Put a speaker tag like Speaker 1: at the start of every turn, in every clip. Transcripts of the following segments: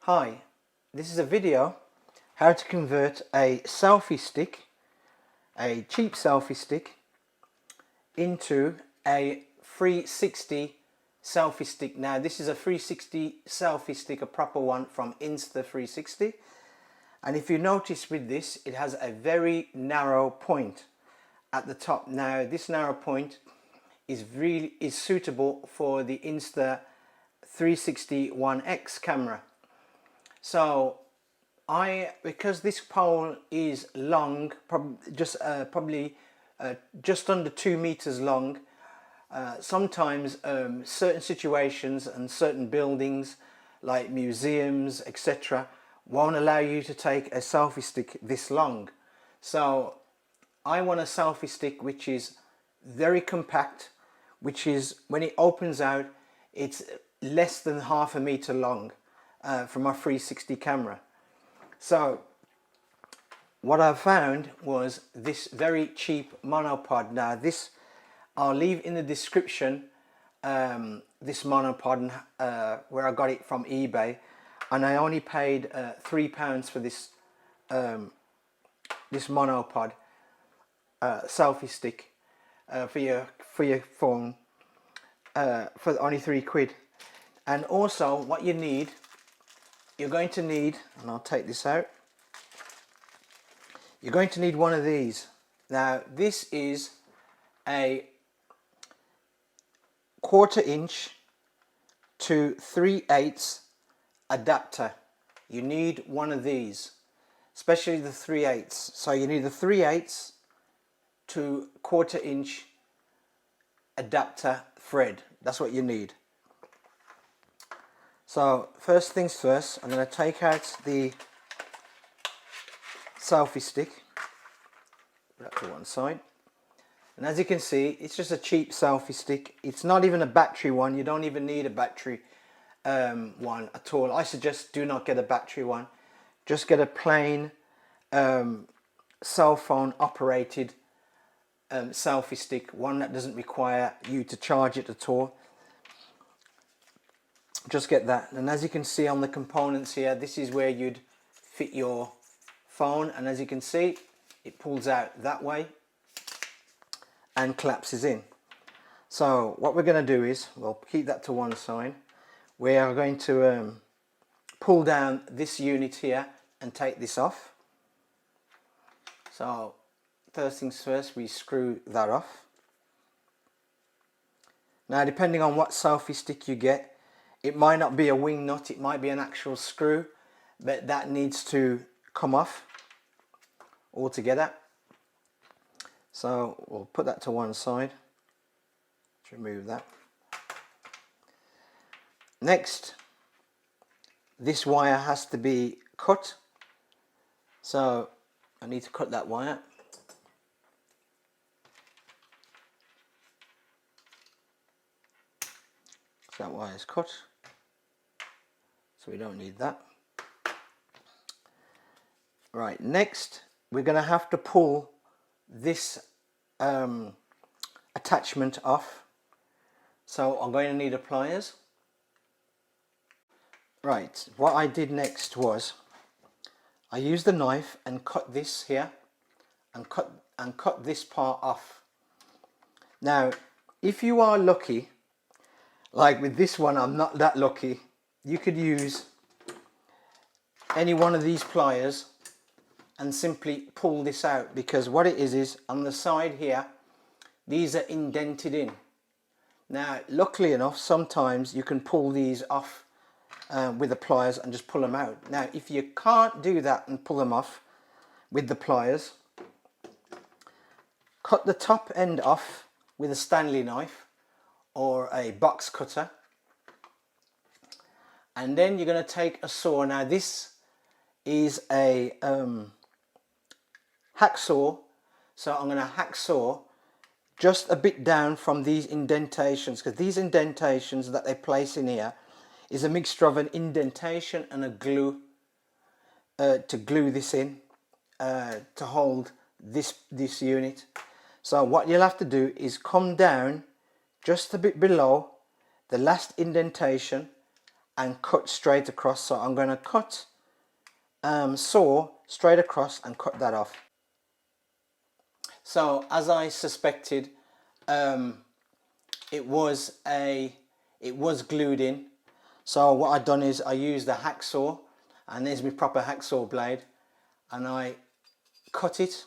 Speaker 1: Hi, this is a video how to convert a selfie stick, a cheap selfie stick, into a 360 selfie stick. Now this is a 360 selfie stick, a proper one from Insta360, and if you notice with this, it has a very narrow point at the top. Now this narrow point is suitable for the Insta360 One X camera. So because this pole is long, probably just under 2 meters long, sometimes certain situations and certain buildings like museums, etc., won't allow you to take a selfie stick this long. So I want a selfie stick which is very compact, which is, when it opens out, it's less than half a meter long for my 360 camera. So what I found was this very cheap monopod. Now this, I'll leave in the description this monopod where I got it from eBay, and I only paid £3 for this this monopod selfie stick for your phone for only £3. And also what you need, you're going to need, and I'll take this out, you're going to need one of these. Now this is a 1/4 inch to 3/8 adapter. You need one of these, especially the 3/8. So you need the 3/8 to 1/4 inch adapter thread. That's what you need. So first things first, I'm going to take out the selfie stick, put that to one side, and as you can see, it's just a cheap selfie stick. It's not even a battery one. You don't even need a battery one at all. I suggest do not get a battery one. Just get a plain cell phone operated selfie stick, one that doesn't require you to charge it at all. Just get that. And as you can see on the components here, this is where you'd fit your phone, and as you can see, it pulls out that way and collapses in. So what we're going to do is, we'll keep that to one side. We are going to pull down this unit here and take this off. So first things first, we screw that off. Now depending on what selfie stick you get, it might not be a wing nut, it might be an actual screw, but that needs to come off altogether. So we'll put that to one side. Let's remove that. Next, this wire has to be cut. So I need to cut that wire. So that wire is cut. So we don't need that. Right, next we're going to have to pull this attachment off. So I'm going to need a pliers. Right, what I did next was I used the knife and cut this here and cut this part off. Now if you are lucky, like with this one, I'm not that lucky, you could use any one of these pliers and simply pull this out, because what it is on the side here, these are indented in. Now luckily enough, sometimes you can pull these off with the pliers and just pull them out. Now if you can't do that and pull them off with the pliers, cut the top end off with a Stanley knife or a box cutter, and then you're going to take a saw. Now this is a hacksaw, so I'm going to hacksaw just a bit down from these indentations, because these indentations that they place in here is a mixture of an indentation and a glue to glue this in to hold this unit. So what you'll have to do is come down just a bit below the last indentation and cut straight across. So I'm going to cut saw straight across and cut that off. So as I suspected, it was glued in. So what I've done is I used the hacksaw, and there's my proper hacksaw blade, and I cut it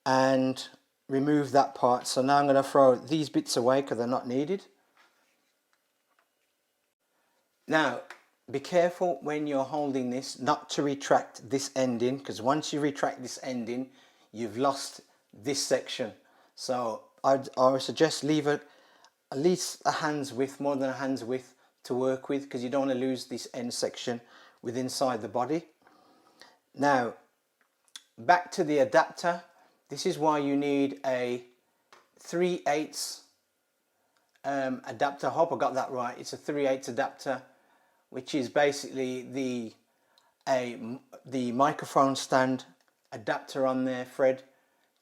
Speaker 1: and remove that part. So now I'm going to throw these bits away because they're not needed. Now be careful when you're holding this not to retract this ending, because once you retract this ending you've lost this section. So I would suggest leave it at least a hand's width, more than a hand's width to work with, because you don't want to lose this end section with inside the body. Now back to the adapter. This is why you need a 3/8 adapter. I hope I got that right. It's a 3/8 adapter, which is basically the microphone stand adapter on there thread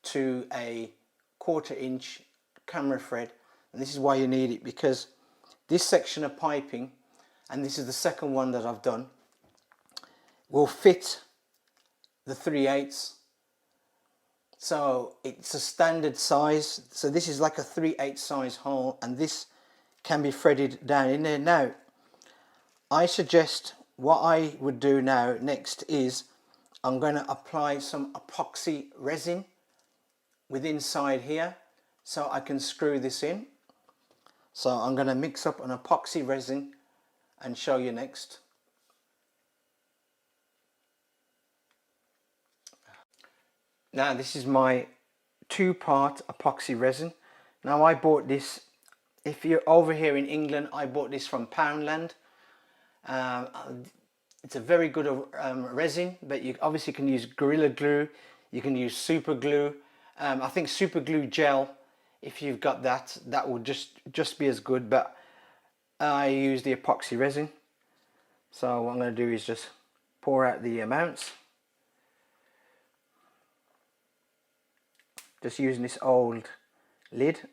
Speaker 1: to a 1/4 inch camera thread. And this is why you need it, because this section of piping, and this is the second one that I've done, will fit the 3/8. So it's a standard size. So this is like a 3/8 size hole, and this can be threaded down in there. Now I suggest what I would do now next is I'm going to apply some epoxy resin with inside here so I can screw this in. So I'm going to mix up an epoxy resin and show you next. Now this is my 2-part epoxy resin. Now I bought this, if you're over here in England, I bought this from Poundland. It's a very good resin, but you obviously can use Gorilla Glue, you can use super glue. I think super glue gel, if you've got that, that will just be as good, but I use the epoxy resin. So what I'm going to do is just pour out the amounts. Just using this old lid,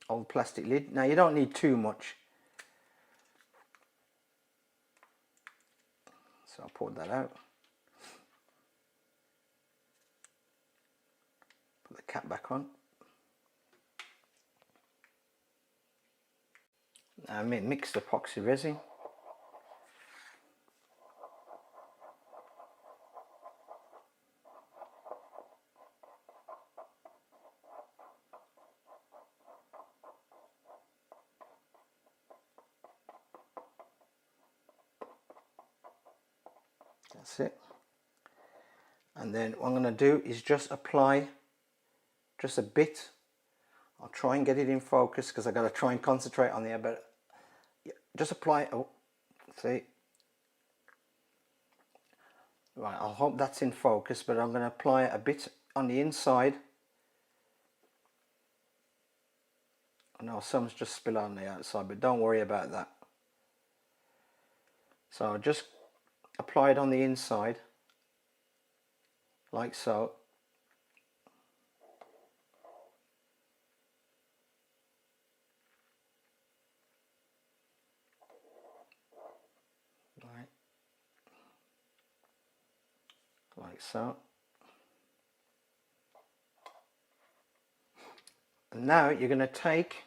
Speaker 1: old plastic lid. Now you don't need too much. So I'll pour that out. Put the cap back on. Now mix the epoxy resin. That's it. And then what I'm going to do is just apply just a bit. I'll try and get it in focus because I've got to try and concentrate on there, but just apply. Oh, see. Right, I hope that's in focus, but I'm going to apply a bit on the inside. I know some's just spill on the outside, but don't worry about that. So just apply it on the inside, like so. Right. Like so. And now you're going to take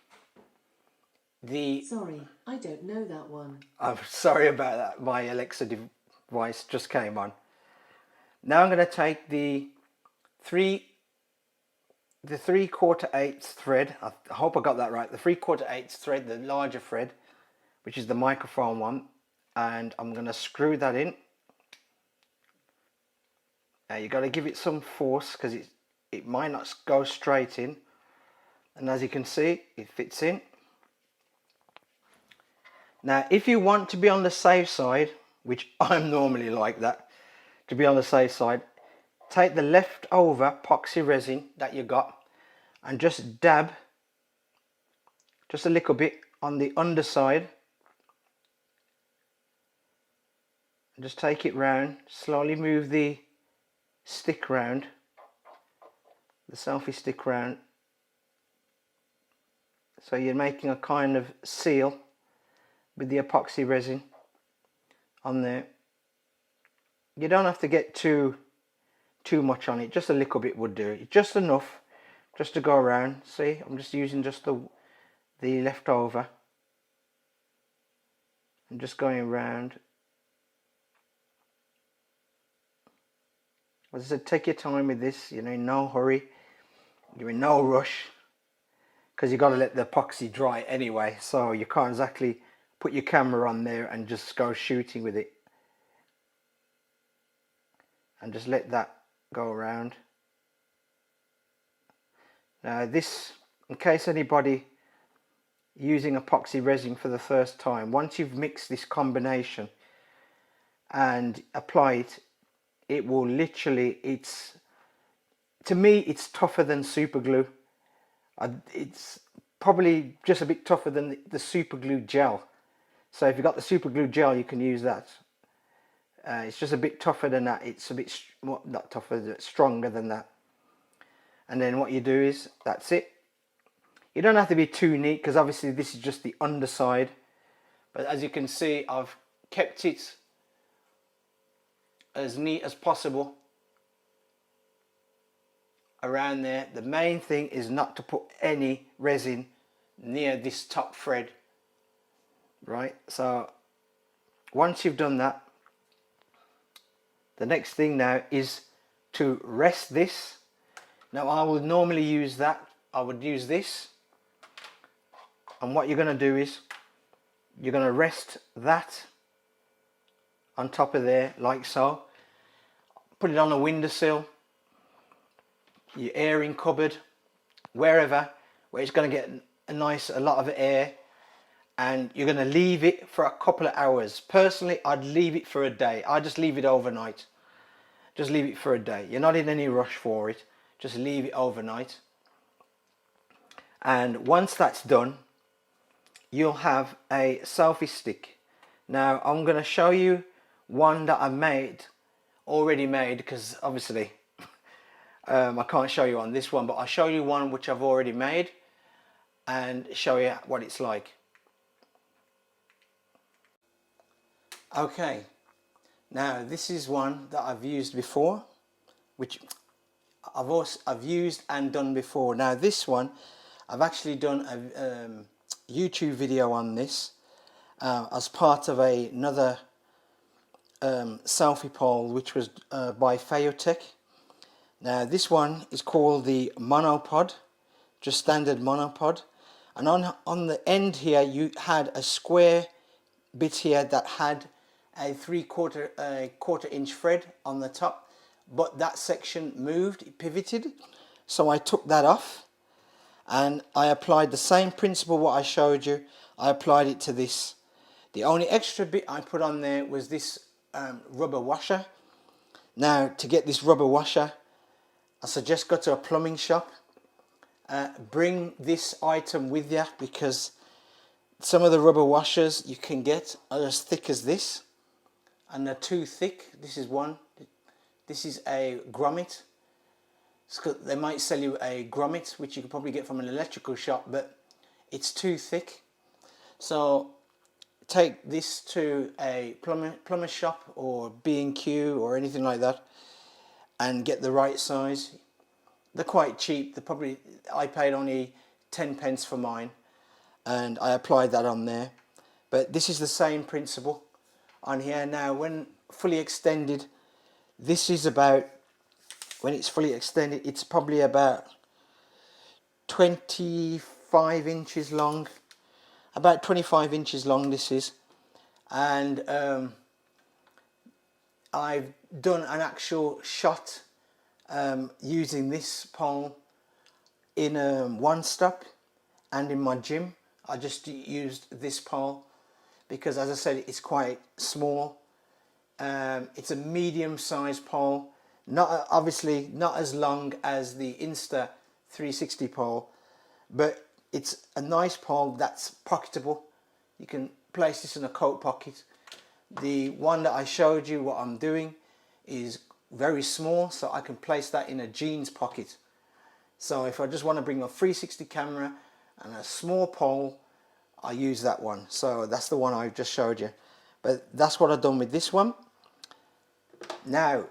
Speaker 1: the...
Speaker 2: Sorry, I don't know that one.
Speaker 1: I'm sorry about that. My Alexa device just came on. Now I'm going to take the 3/4 thread. I hope I got that right. The 3/4 thread, the larger thread, which is the microphone one, and I'm going to screw that in. Now you got to give it some force because it might not go straight in. And as you can see, it fits in. Now, if you want to be on the safe side, which I'm normally like that, to be on the safe side, take the leftover epoxy resin that you got and just dab just a little bit on the underside. And just take it round, slowly move the stick round, the selfie stick round. So you're making a kind of seal. with the epoxy resin on there. You don't have to get too much on it, just a little bit would do it, just enough just to go around. See, I'm just using just the leftover. I'm just going around. As I said, take your time with this, you know, in no hurry, you're in no rush, because you've got to let the epoxy dry anyway, so you can't exactly put your camera on there and just go shooting with it. And just let that go around. Now this, in case anybody using epoxy resin for the first time, once you've mixed this combination and apply it, it will literally, to me it's tougher than super glue. It's probably just a bit tougher than the super glue gel. So if you've got the super glue gel, you can use that. It's just a bit tougher than that. It's a bit, not tougher, stronger than that. And then what you do is, that's it. You don't have to be too neat, because obviously this is just the underside. But as you can see, I've kept it as neat as possible around there. The main thing is not to put any resin near this top thread, right? So once you've done that, the next thing now is to rest this. Now I would normally use that, I would use this, and what you're going to do is you're going to rest that on top of there like so. Put it on a windowsill, your airing cupboard, wherever, where it's going to get a lot of air, and you're going to leave it for a couple of hours. Personally, I'd leave it for a day. I just leave it overnight. Just leave it for a day. You're not in any rush for it. Just leave it overnight. And once that's done, you'll have a selfie stick. Now I'm going to show you one that I already made, because obviously I can't show you on this one, but I'll show you one which I've already made and show you what it's like. Okay, now this is one that I've used before, which I've used and done before. Now this one, I've actually done a YouTube video on this as part of another selfie pole, which was by Phaotech. Now this one is called the Monopod, just standard Monopod, and on the end here you had a square bit here that had a quarter inch thread on the top, but that section moved, it pivoted, so I took that off and I applied the same principle what I showed you. I applied it to this. The only extra bit I put on there was this rubber washer. Now to get this rubber washer, I suggest go to a plumbing shop. Bring this item with you, because some of the rubber washers you can get are as thick as this, and they're too thick. This is one. This is a grommet. They might sell you a grommet, which you could probably get from an electrical shop, but it's too thick. So take this to a plumber shop or B&Q or anything like that and get the right size. They're quite cheap. I paid only 10 pence for mine, and I applied that on there. But this is the same principle on here. Now when fully extended, this is about, when it's fully extended, it's probably about 25 inches long. About 25 inches long this is. And I've done an actual shot using this pole in One Stop and in my gym. I just used this pole because, as I said, it's quite small. It's a medium-sized pole, obviously not as long as the Insta 360 pole, but it's a nice pole that's pocketable. You can place this in a coat pocket. The one that I showed you, what I'm doing, is very small, so I can place that in a jeans pocket. So if I just want to bring a 360 camera and a small pole, I use that one. So that's the one I just showed you. But that's what I've done with this one. Now,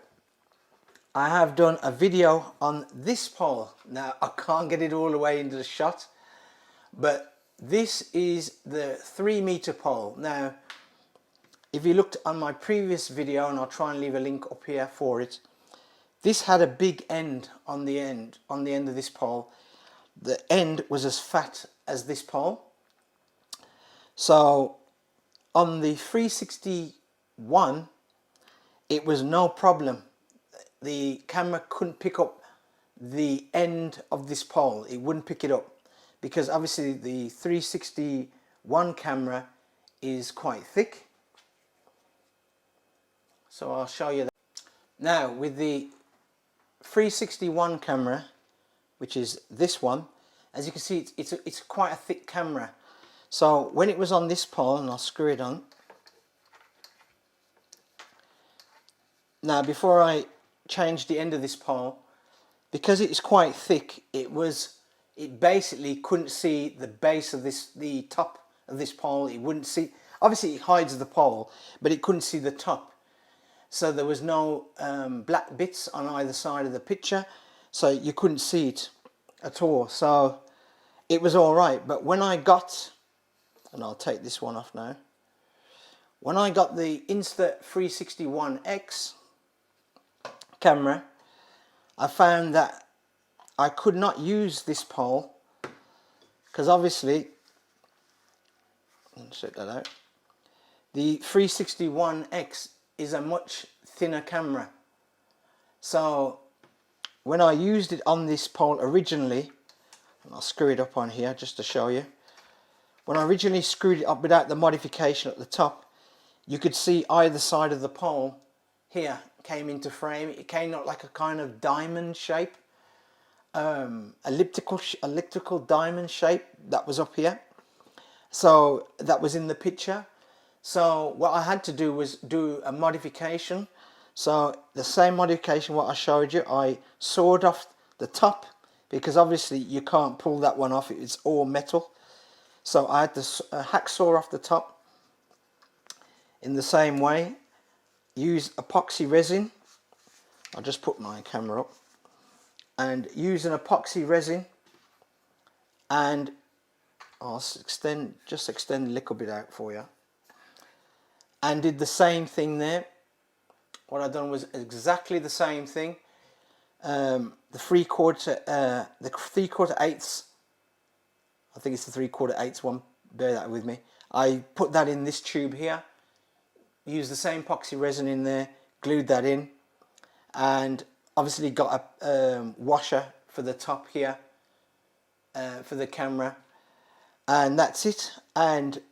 Speaker 1: I have done a video on this pole. Now, I can't get it all the way into the shot, but this is the 3-meter pole. Now, if you looked on my previous video, and I'll try and leave a link up here for it, this had a big end on the end of this pole. The end was as fat as this pole. So on the 361, it was no problem. The camera couldn't pick up the end of this pole. It wouldn't pick it up because obviously the 361 camera is quite thick. So I'll show you that. Now with the 361 camera, which is this one, as you can see, it's quite a thick camera. So when it was on this pole, and I'll screw it on. Now before I change the end of this pole, because it is quite thick, it basically couldn't see the base of the top of this pole. It wouldn't see, obviously it hides the pole, but it couldn't see the top. So there was no black bits on either side of the picture, so you couldn't see it at all. So it was all right. But when I got, and I'll take this one off now, when I got the Insta361X camera, I found that I could not use this pole because obviously, let's check that out, the 361X is a much thinner camera. So when I used it on this pole originally, and I'll screw it up on here just to show you, when I originally screwed it up without the modification at the top, you could see either side of the pole here came into frame. It came out like a kind of diamond shape, elliptical diamond shape that was up here. So that was in the picture. So what I had to do was do a modification. So the same modification what I showed you, I sawed off the top because obviously you can't pull that one off, it's all metal. So I had to hacksaw off the top in the same way, use epoxy resin. I'll just put my camera up and use an epoxy resin, and I'll just extend a little bit out for you, and did the same thing there. What I've done was exactly the same thing. The 3/4/8, I think it's the 3/4/8 one, bear that with me. I put that in this tube here, used the same epoxy resin in there, glued that in, and obviously got a washer for the top here for the camera, and that's it. And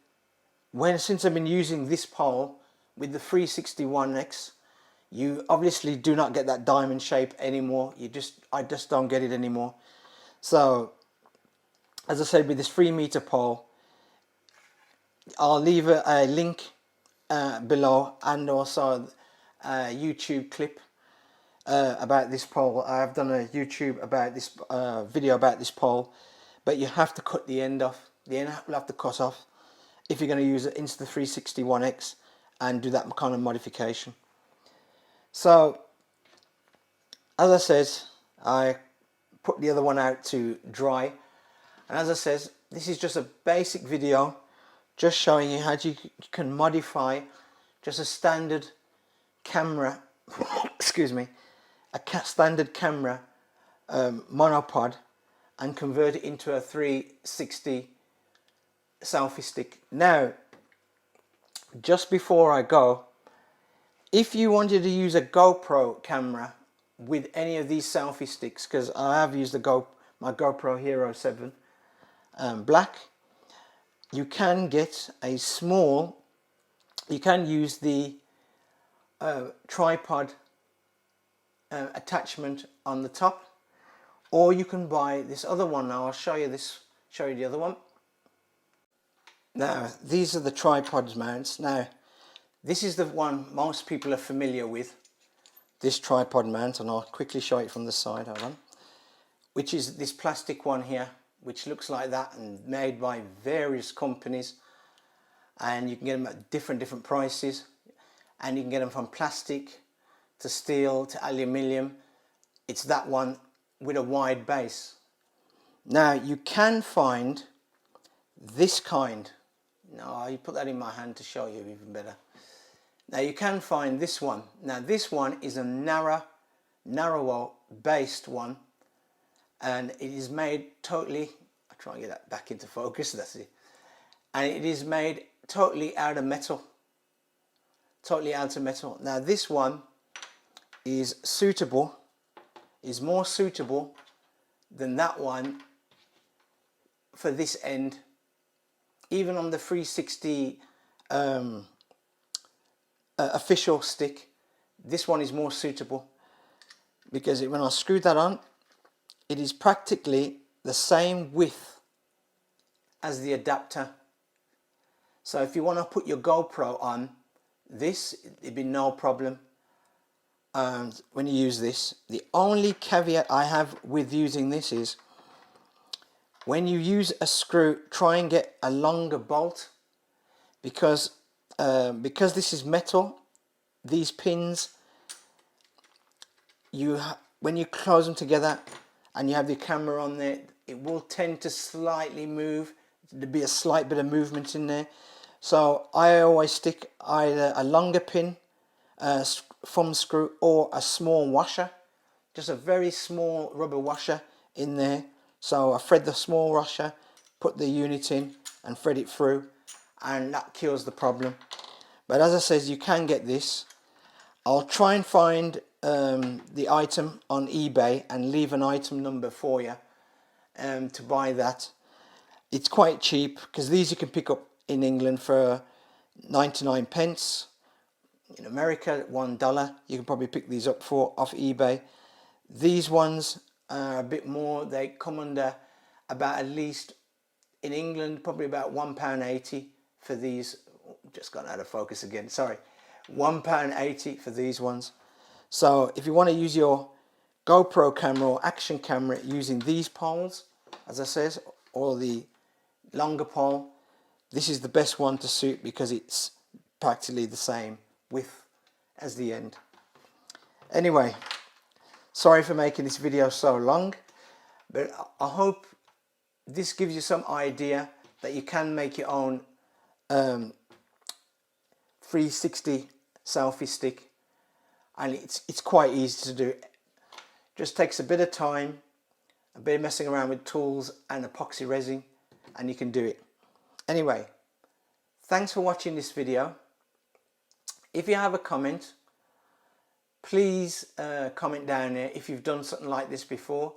Speaker 1: since I've been using this pole with the 361X, you obviously do not get that diamond shape anymore. I just don't get it anymore. So as I said, with this 3-meter pole, I'll leave a link below, and also a YouTube clip about this pole. I have done a YouTube about this video about this pole, but you have to cut the end off. The end will have to cut off if you're going to use it into the 361X and do that kind of modification. So as I said, I put the other one out to dry, and as I said, this is just a basic video just showing you how you can modify just a standard camera excuse me, a standard camera monopod, and convert it into a 360 selfie stick. Now, just before I go, if you wanted to use a GoPro camera with any of these selfie sticks, because I have used my GoPro Hero 7 Black, you can get a small, you can use the tripod attachment on the top, or you can buy this other one. Now I'll show you the other one. Now these are the tripod mounts. Now this is the one most people are familiar with, this tripod mount, and I'll quickly show it from the side, hold on, which is this plastic one here. which looks like that and made by various companies, and you can get them at different prices, and you can get them from plastic to steel to aluminium. It's that one with a wide base. Now you can find this kind. No, you put that in my hand to show you even better. Now you can find this one. Now this one is a narrower based one, and it is made totally, I'll try and get that back into focus, that's it. And it is made totally out of metal. Totally out of metal. Now this one is more suitable than that one for this end. Even on the 360 official stick, this one is more suitable, because when I screw that on, it is practically the same width as the adapter. So if you want to put your GoPro on this, it'd be no problem. And when you use this, the only caveat I have with using this is, when you use a screw, try and get a longer bolt, because this is metal, these pins, when you close them together and you have your camera on there, it will tend to slightly move. There'll be a slight bit of movement in there. So I always stick either a longer pin, thumb screw, or a small washer, just a very small rubber washer in there. So I thread the small washer, put the unit in and thread it through, and that cures the problem. But as I said, you can get this. I'll try and find the item on eBay and leave an item number for you to buy that. It's quite cheap, because these you can pick up in England for 99 pence. In America, $1. You can probably pick these up for off eBay. These ones are a bit more. They come under about, at least in England, probably about £1.80 for these. Just gone out of focus again, sorry. £1.80 for these ones. So if you want to use your GoPro camera or action camera using these poles, as I said, or the longer pole, this is the best one to suit, because it's practically the same width as the end. Anyway, sorry for making this video so long, but I hope this gives you some idea that you can make your own 360 selfie stick, and it's quite easy to do. Just takes a bit of time, a bit of messing around with tools and epoxy resin, and you can do it. Anyway, thanks for watching this video. If you have a comment, please comment down there. If you've done something like this before,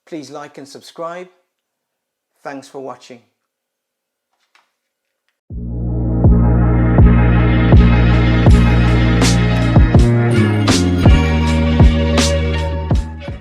Speaker 1: please like and subscribe. Thanks for watching.